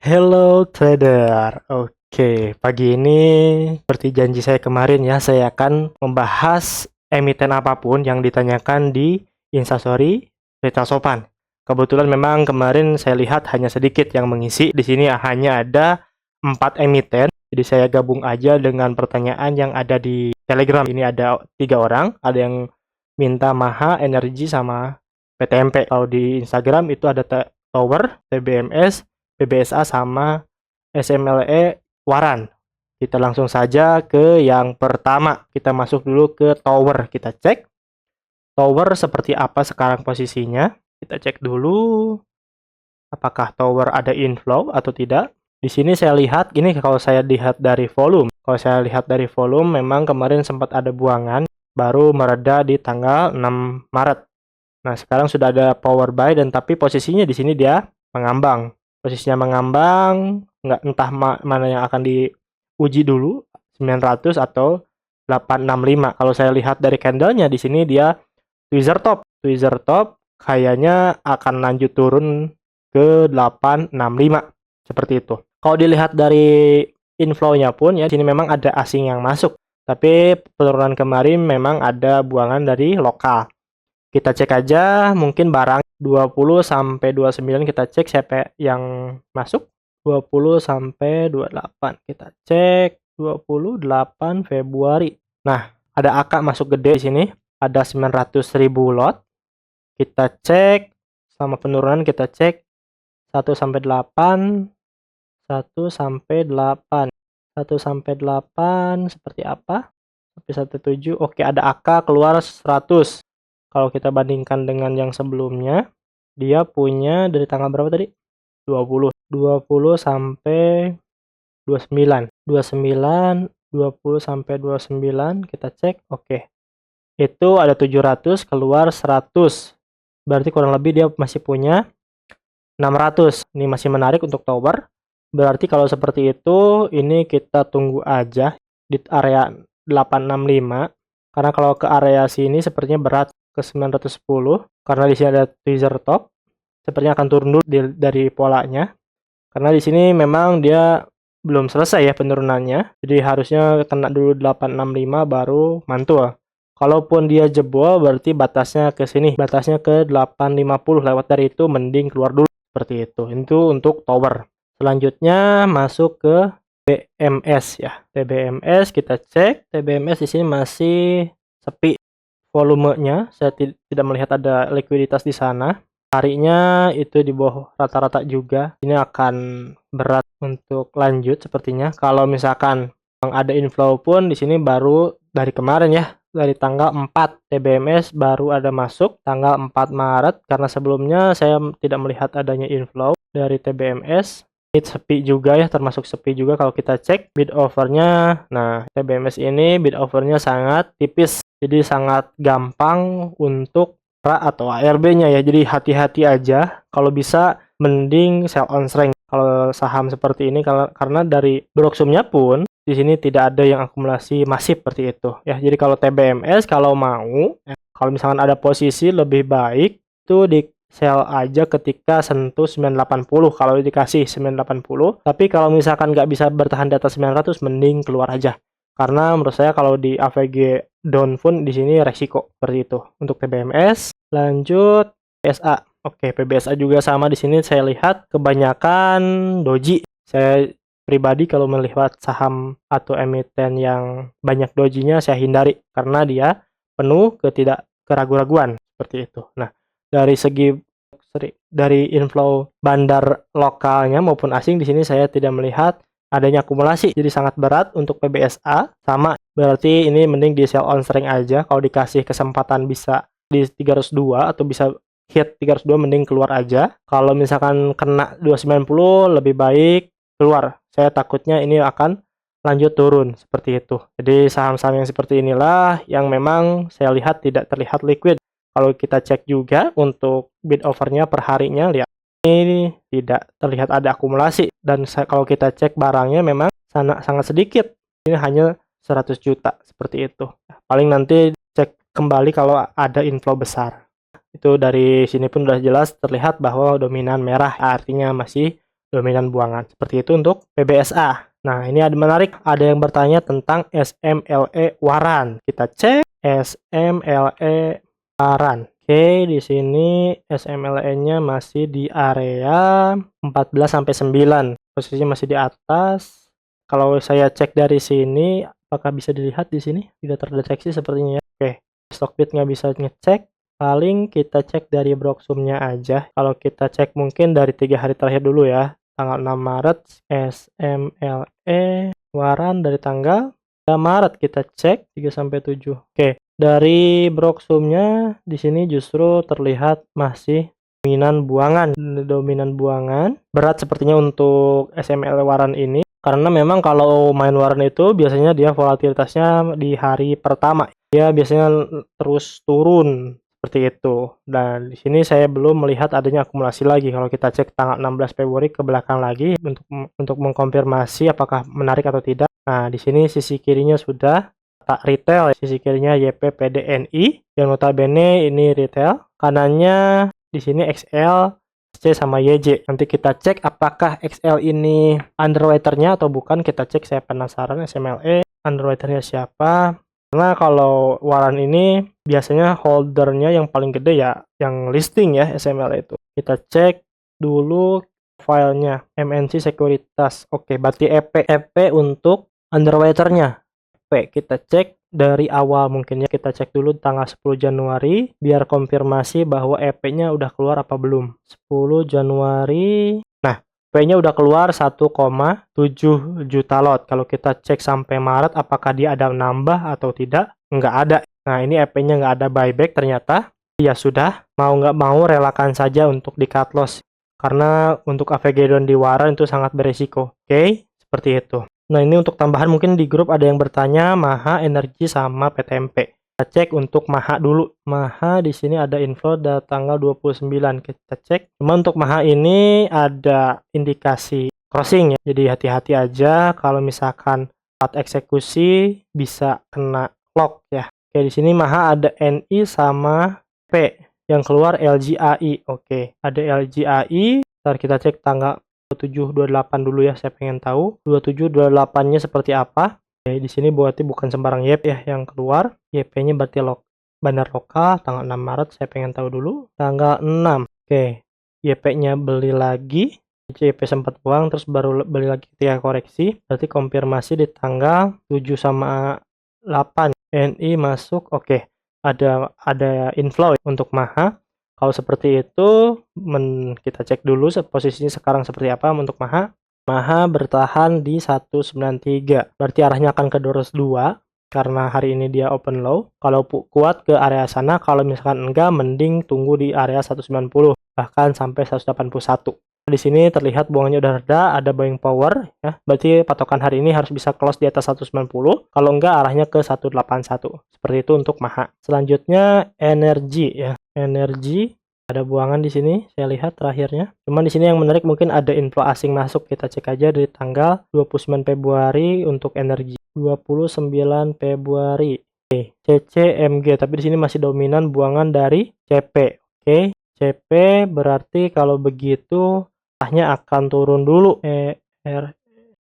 Hello trader. Oke, pagi ini seperti janji saya kemarin ya, saya akan membahas emiten apapun yang ditanyakan di Instastory Retail Sopan. Kebetulan memang kemarin saya lihat hanya sedikit yang mengisi. Di sini hanya ada 4 emiten. Jadi saya gabung aja dengan pertanyaan yang ada di Telegram. Ini ada 3 orang, ada yang minta Maha, Energi sama PTMP. Kalau di Instagram itu ada Tower, TBMS, PBSA sama SMLE Waran. Kita langsung saja ke yang pertama. Kita masuk dulu ke tower. Kita cek tower seperti apa sekarang posisinya. Kita cek dulu apakah tower ada inflow atau tidak. Di sini saya lihat, ini kalau saya lihat dari volume. Kalau saya lihat dari volume, memang kemarin sempat ada buangan, baru mereda di tanggal 6 Maret. Nah, sekarang sudah ada power buy dan tapi posisinya di sini dia mengambang. Posisinya mengambang, nggak entah mana yang akan diuji dulu, 900 atau 865. Kalau saya lihat dari candlenya di sini dia tweezer top. Tweezer top kayaknya akan lanjut turun ke 865 seperti itu. Kalau dilihat dari inflow-nya pun ya, sini memang ada asing yang masuk. Tapi penurunan kemarin memang ada buangan dari lokal. Kita cek aja mungkin barang 20 sampai 29 kita cek siapa yang masuk. 20 sampai 28 kita cek 28 Februari. Nah, ada AK masuk gede di sini, ada 900.000 lot. Kita cek sama penurunan kita cek 1 sampai 8, 1 sampai 8. 1 sampai 8 seperti apa? Sampai 17. Oke, ada AK keluar 100. Kalau kita bandingkan dengan yang sebelumnya, dia punya dari tanggal berapa tadi? 20. 20 sampai 29. 29, 20 sampai 29, kita cek. Oke. Itu ada 700, keluar 100. Berarti kurang lebih dia masih punya 600. Ini masih menarik untuk tower. Berarti kalau seperti itu, ini kita tunggu aja di area 865. Karena kalau ke area sini sepertinya berat ke 910 karena di sini ada tweezer top. Sepertinya akan turun dulu dari polanya. Karena di sini memang dia belum selesai ya penurunannya. Jadi harusnya kena dulu 865 baru mantul. Kalaupun dia jebol berarti batasnya ke sini, batasnya ke 850. Lewat dari itu mending keluar dulu seperti itu. Itu untuk tower. Selanjutnya masuk ke TBMS ya. TBMS kita cek, TBMS di sini masih sepi volumenya. Saya tidak melihat ada likuiditas di sana. Harinya itu di bawah rata-rata juga. Ini akan berat untuk lanjut sepertinya. Kalau misalkan ada inflow pun di sini baru dari kemarin ya. Dari tanggal 4 TBMS baru ada masuk tanggal 4 Maret karena sebelumnya saya tidak melihat adanya inflow dari TBMS. Ini sepi juga ya, termasuk sepi juga kalau kita cek bid overnya. Nah, TBMS ini bid overnya sangat tipis. Jadi sangat gampang untuk RA atau ARB-nya ya. Jadi hati-hati aja. Kalau bisa mending sell on strength. Kalau saham seperti ini karena dari broksumnya pun di sini tidak ada yang akumulasi masif seperti itu ya. Jadi kalau TBMS kalau mau kalau misalkan ada posisi lebih baik itu di sell aja ketika sentuh 980 kalau dikasih 980. Tapi kalau misalkan nggak bisa bertahan di atas 900 mending keluar aja. Karena menurut saya kalau di AVG down pun di sini resiko seperti itu. Untuk TBMS, lanjut PSA. Oke, PBSA juga sama di sini saya lihat kebanyakan doji. Saya pribadi kalau melihat saham atau emiten yang banyak dojinya saya hindari karena dia penuh keraguan-raguan seperti itu. Nah, dari inflow bandar lokalnya maupun asing di sini saya tidak melihat adanya akumulasi, jadi sangat berat untuk PBSA. Sama berarti ini mending di sell on strength aja. Kalau dikasih kesempatan bisa di 302 atau bisa hit 302 mending keluar aja. Kalau misalkan kena 290 lebih baik keluar. Saya takutnya ini akan lanjut turun seperti itu. Jadi saham-saham yang seperti inilah yang memang saya lihat tidak terlihat liquid. Kalau kita cek juga untuk bid overnya per harinya, lihat ini tidak terlihat ada akumulasi. Dan kalau kita cek barangnya memang sangat sedikit. Ini hanya 100 juta seperti itu. Paling nanti cek kembali kalau ada inflow besar. Itu dari sini pun sudah jelas terlihat bahwa dominan merah artinya masih dominan buangan. Seperti itu untuk PBSA. Nah, ini ada menarik, ada yang bertanya tentang SMLE waran. Kita cek SMLE waran. Oke, di sini SMLE-nya masih di area 14 sampai 9. Posisinya masih di atas. Kalau saya cek dari sini, apakah bisa dilihat di sini? Tidak terdeteksi sepertinya ya. Oke, Stockbit nggak bisa ngecek. Paling kita cek dari Broksumnya aja. Kalau kita cek mungkin dari 3 hari terakhir dulu ya. Tanggal 6 Maret, SMLE waran dari tanggal 3 Maret kita cek 3 sampai 7. Oke, dari Broksumnya di sini justru terlihat masih dominan buangan. Berat sepertinya untuk SMLE waran ini karena memang kalau main waran itu biasanya dia volatilitasnya di hari pertama dia biasanya terus turun seperti itu. Dan di sini saya belum melihat adanya akumulasi lagi. Kalau kita cek tanggal 16 Februari ke belakang lagi untuk mengkonfirmasi apakah menarik atau tidak. Nah, di sini sisi kirinya sudah tak retail, sisi kirinya YPPDNI yang notabene ini retail. Kanannya di sini XL, C sama YJ. Nanti kita cek apakah XL ini underwriter-nya atau bukan. Kita cek, saya penasaran SMLE underwriter-nya siapa. Karena kalau waran ini biasanya holdernya yang paling gede ya yang listing ya SMLE itu. Kita cek dulu filenya MNC Sekuritas. Oke, berarti EP untuk underwriter-nya. Kita cek dari awal mungkin ya, kita cek dulu tanggal 10 Januari biar konfirmasi bahwa EP-nya udah keluar apa belum. 10 Januari. Nah, EP-nya udah keluar 1,7 juta lot. Kalau kita cek sampai Maret apakah dia ada nambah atau tidak? Nggak ada. Nah, ini EP-nya nggak ada buyback ternyata. Ya sudah, mau nggak mau relakan saja untuk di cut loss. Karena untuk Avegedon di waran itu sangat beresiko. Oke, seperti itu. Nah, ini untuk tambahan mungkin di grup ada yang bertanya Maha, Energi sama PTMP. Kita cek untuk Maha dulu. Maha di sini ada inflow dari tanggal 29. Kita cek. Cuma untuk Maha ini ada indikasi crossing ya. Jadi hati-hati aja kalau misalkan saat eksekusi bisa kena lock ya. Oke, di sini Maha ada NI sama P yang keluar LGAI. Oke, ada LGAI. Ntar kita cek tanggal 2728 dulu ya, saya pengen tahu 2728-nya seperti apa. Oke, di sini berarti bukan sembarang YP ya yang keluar. YP-nya berarti bandar lokal tanggal 6 Maret, saya pengen tahu dulu. Tanggal 6. Oke. YP-nya beli lagi. YP sempat buang terus baru beli lagi ketika koreksi. Berarti konfirmasi di tanggal 7 sama 8. NI masuk. Oke. Ada inflow untuk Maha. Kalau seperti itu, kita cek dulu posisinya sekarang seperti apa untuk Maha. Maha bertahan di 193. Berarti arahnya akan ke 202 karena hari ini dia open low. Kalau kuat ke area sana, kalau misalkan enggak mending tunggu di area 190 bahkan sampai 181. Di sini terlihat buangannya udah reda, ada buying power ya. Berarti patokan hari ini harus bisa close di atas 190. Kalau enggak arahnya ke 181. Seperti itu untuk Maha. Selanjutnya energi ya. Energi ada buangan di sini, saya lihat terakhirnya. Cuman di sini yang menarik mungkin ada inflow asing masuk. Kita cek aja dari tanggal 29 Februari untuk energi. 29 Februari. Oke, CCMG, tapi di sini masih dominan buangan dari CP. Oke, CP berarti kalau begitu arahnya akan turun dulu.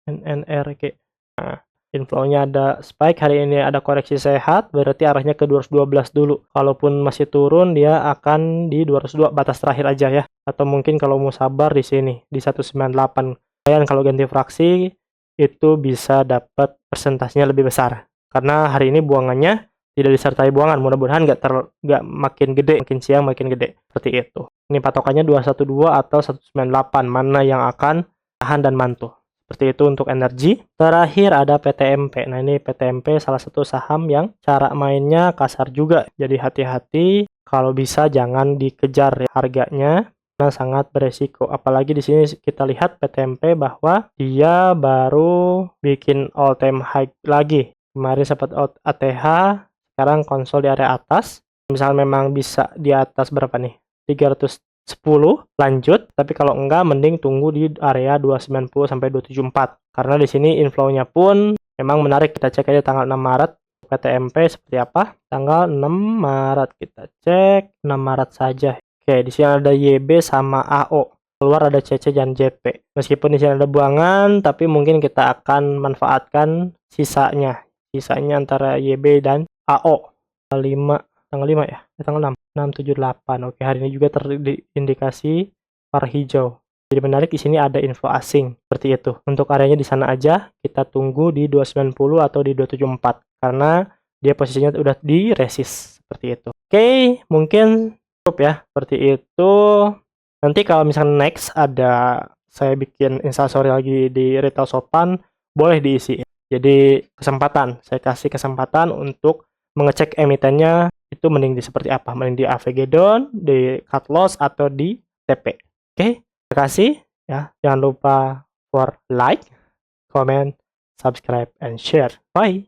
NNRG. Nah, inflow-nya ada spike, hari ini ada koreksi sehat, berarti arahnya ke 212 dulu. Kalaupun masih turun, dia akan di 202 batas terakhir aja ya. Atau mungkin kalau mau sabar di sini, di 198. Dan kalau ganti fraksi, itu bisa dapat persentasenya lebih besar. Karena hari ini buangannya tidak disertai buangan, mudah-mudahan nggak makin gede, makin siang makin gede. Seperti itu. Ini patokannya 212 atau 198, mana yang akan tahan dan mantul. Seperti itu untuk energi. Terakhir ada PTMP. Nah, ini PTMP salah satu saham yang cara mainnya kasar juga. Jadi hati-hati, kalau bisa jangan dikejar ya harganya karena sangat beresiko. Apalagi di sini kita lihat PTMP bahwa dia baru bikin all time high lagi. Kemarin sempat ATH, sekarang konsol di area atas. Misal memang bisa di atas berapa nih? 310 lanjut, tapi kalau enggak mending tunggu di area 290 sampai 274 karena di sini inflow-nya pun memang menarik. Kita cek aja tanggal 6 Maret PTMP seperti apa. Tanggal 6 Maret kita cek 6 Maret saja. Oke, di sini ada YB sama AO. keluar ada CC dan JP. Meskipun di sini ada buangan, tapi mungkin kita akan manfaatkan sisanya. Sisanya antara YB dan AO. Tanggal 5 ya? Tanggal 6. 6, 7, 8. Oke, hari ini juga terindikasi warna hijau. Jadi menarik di sini ada info asing seperti itu. Untuk areanya di sana aja, kita tunggu di 290 atau di 274 karena dia posisinya udah di resist seperti itu. Oke, mungkin cukup ya seperti itu. Nanti kalau misalnya next ada saya bikin instastory lagi di Retail Sopan, boleh diisi. Jadi kesempatan, saya kasih kesempatan untuk mengecek emitennya itu mending di seperti apa, mending di AVG down, di cut loss atau di TP. Oke, terima kasih ya. Jangan lupa for like, comment, subscribe, and share. Bye.